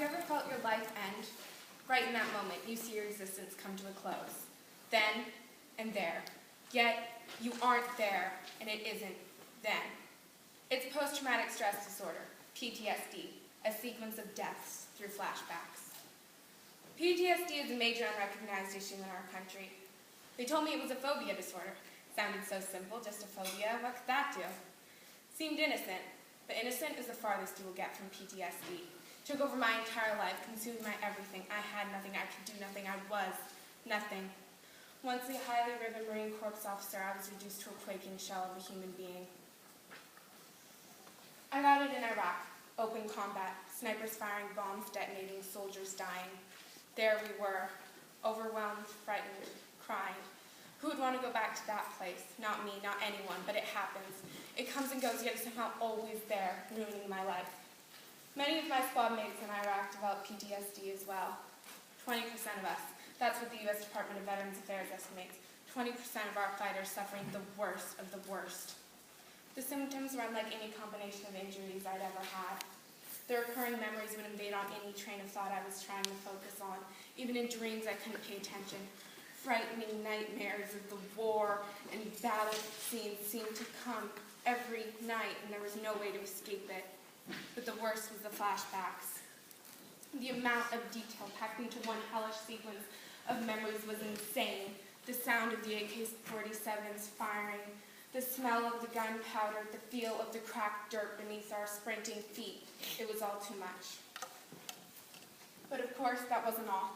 you ever felt your life end? Right in that moment, you see your existence come to a close. Then and there. Yet, you aren't there, and it isn't then. It's post-traumatic stress disorder, PTSD, a sequence of deaths through flashbacks. PTSD is a major unrecognized issue in our country. They told me it was a phobia disorder. Sounded so simple, just a phobia. What could that do? Seemed innocent, but innocent is the farthest you will get from PTSD. Took over my entire life, consumed my everything. I had nothing, I could do nothing, I was nothing. Once a highly riven Marine Corps officer, I was reduced to a quaking shell of a human being. I got it in Iraq, open combat, snipers firing, bombs detonating, soldiers dying. There we were, overwhelmed, frightened, crying. Who would want to go back to that place? Not me, not anyone, but it happens. It comes and goes, yet it's somehow always there, ruining my life. Many of my squad mates in Iraq developed PTSD as well. 20% of us. That's what the U.S. Department of Veterans Affairs estimates. 20% of our fighters suffering the worst of the worst. The symptoms were unlike any combination of injuries I'd ever had. The recurring memories would invade on any train of thought I was trying to focus on. Even in dreams, I couldn't pay attention. Frightening nightmares of the war and battle scenes seemed to come every night, and there was no way to escape it. But the worst was the flashbacks. The amount of detail packed into one hellish sequence of memories was insane. The sound of the AK-47s firing, the smell of the gunpowder, the feel of the cracked dirt beneath our sprinting feet. It was all too much. But of course, that wasn't all.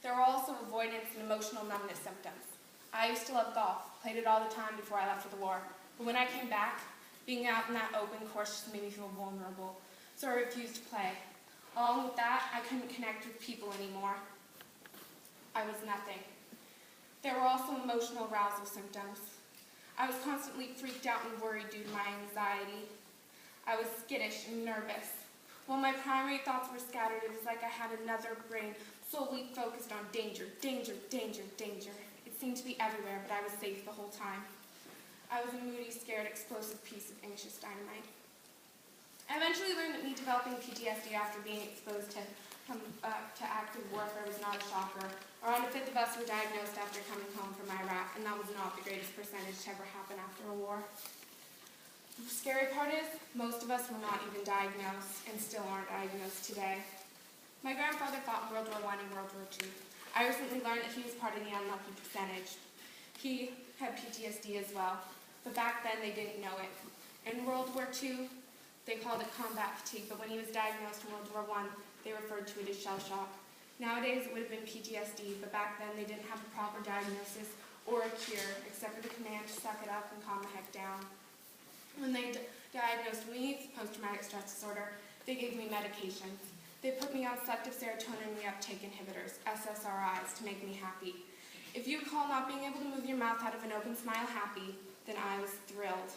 There were also avoidance and emotional numbness symptoms. I used to love golf, played it all the time before I left for the war. But when I came back, being out in that open course just made me feel vulnerable, so I refused to play. Along with that, I couldn't connect with people anymore. I was nothing. There were also emotional arousal symptoms. I was constantly freaked out and worried due to my anxiety. I was skittish and nervous. While my primary thoughts were scattered, it was like I had another brain solely focused on danger, danger, danger, danger. It seemed to be everywhere, but I was safe the whole time. I was a moody, scared, explosive piece of anxious dynamite. I eventually learned that me developing PTSD after being exposed to active warfare was not a shocker. Around a fifth of us were diagnosed after coming home from Iraq, and that was not the greatest percentage to ever happen after a war. The scary part is, most of us were not even diagnosed, and still aren't diagnosed today. My grandfather fought World War I and World War II. I recently learned that he was part of the unlucky percentage. He had PTSD as well, but back then they didn't know it. In World War II, they called it combat fatigue, but when he was diagnosed in World War I, they referred to it as shell shock. Nowadays, it would have been PTSD, but back then they didn't have a proper diagnosis or a cure, except for the command to suck it up and calm the heck down. When they diagnosed me with post-traumatic stress disorder, they gave me medications. They put me on selective serotonin reuptake inhibitors, SSRIs, to make me happy. If you call not being able to move your mouth out of an open smile happy, then I was thrilled.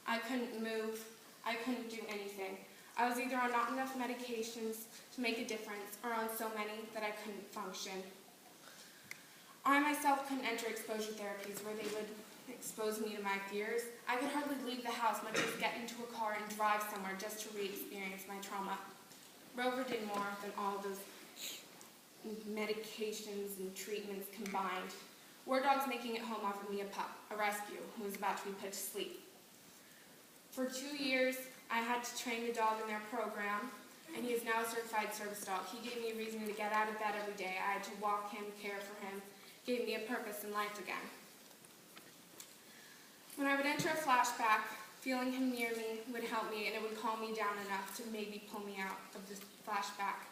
I couldn't move. I couldn't do anything. I was either on not enough medications to make a difference, or on so many that I couldn't function. I myself couldn't enter exposure therapies where they would expose me to my fears. I could hardly leave the house, much as get into a car and drive somewhere just to re-experience my trauma. Rover did more than all those medications and treatments combined. War Dogs Making It Home offered me a pup, a rescue, who was about to be put to sleep. For 2 years, I had to train the dog in their program, and he is now a certified service dog. He gave me a reason to get out of bed every day. I had to walk him, care for him, gave me a purpose in life again. When I would enter a flashback, feeling him near me would help me, and it would calm me down enough to maybe pull me out of this flashback.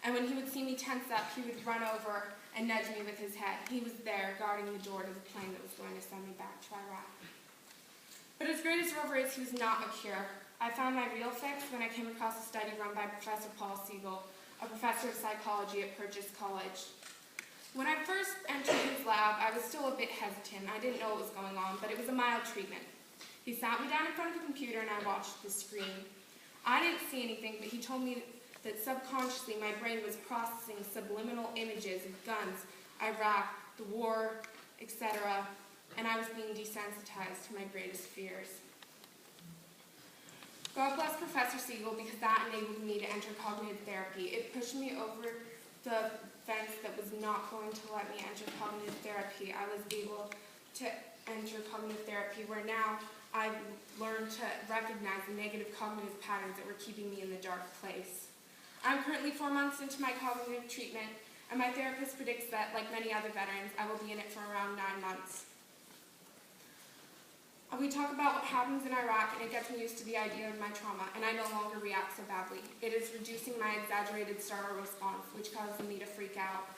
And when he would see me tense up, he would run over and nudge me with his head. He was there, guarding the door to the plane that was going to send me back to Iraq. But as great as Rover is, he was not a cure. I found my real fix when I came across a study run by Professor Paul Siegel, a professor of psychology at Purchase College. When I first entered his lab, I was still a bit hesitant. I didn't know what was going on, but it was a mild treatment. He sat me down in front of the computer and I watched the screen. I didn't see anything, but he told me that subconsciously my brain was processing subliminal images of guns, Iraq, the war, etc., and I was being desensitized to my greatest fears. God bless Professor Siegel because that enabled me to enter cognitive therapy. It pushed me over the fence that was not going to let me enter cognitive therapy. I was able to enter cognitive therapy where now I've learned to recognize the negative cognitive patterns that were keeping me in the dark place. I'm currently 4 months into my cognitive treatment, and my therapist predicts that, like many other veterans, I will be in it for around 9 months. We talk about what happens in Iraq, and it gets me used to the idea of my trauma, and I no longer react so badly. It is reducing my exaggerated startle response, which causes me to freak out.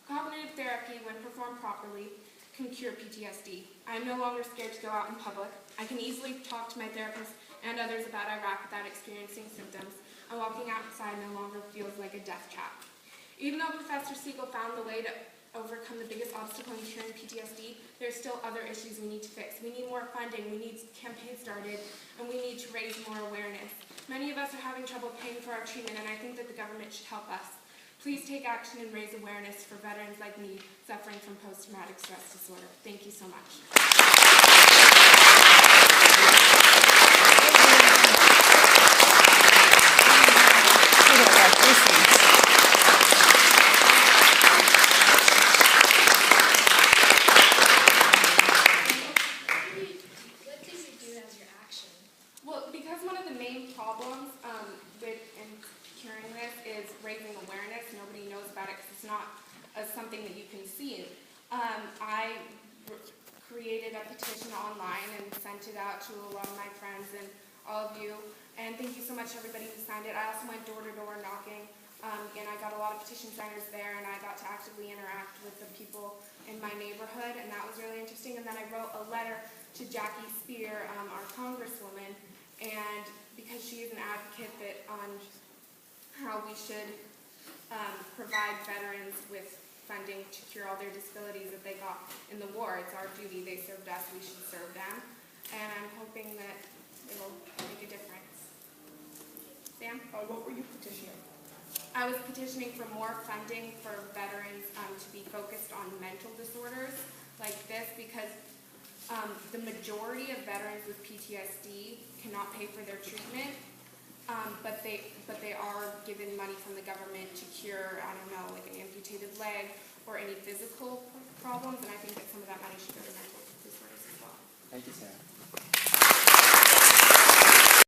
Cognitive therapy, when performed properly, can cure PTSD. I am no longer scared to go out in public. I can easily talk to my therapist and others about Iraq without experiencing symptoms, and walking outside no longer feels like a death trap. Even though Professor Siegel found the way to overcome the biggest obstacle in curing PTSD, there's still other issues we need to fix. We need more funding, we need campaigns started, and we need to raise more awareness. Many of us are having trouble paying for our treatment, and I think that the government should help us. Please take action and raise awareness for veterans like me suffering from post-traumatic stress disorder. Thank you so much. Because one of the main problems with curing this is raising awareness. Nobody knows about it because it's not something that you can see. I created a petition online and sent it out to a lot of my friends and all of you. And thank you so much to everybody who signed it. I also went door-to-door knocking, and I got a lot of petition signers there, and I got to actively interact with the people in my neighborhood, and that was really interesting. And then I wrote a letter to Jackie Spear, our congresswoman, and because she is an advocate on how we should provide veterans with funding to cure all their disabilities that they got in the war. It's our duty. They served us. We should serve them. And I'm hoping that it will make a difference. Sam? What were you petitioning? I was petitioning for more funding for veterans to be focused on mental disorders like this because the majority of veterans with PTSD cannot pay for their treatment, but they are given money from the government to cure, I don't know, like an amputated leg or any physical problems, and I think that some of that money should go to mental disorders as well. Thank you, Sarah.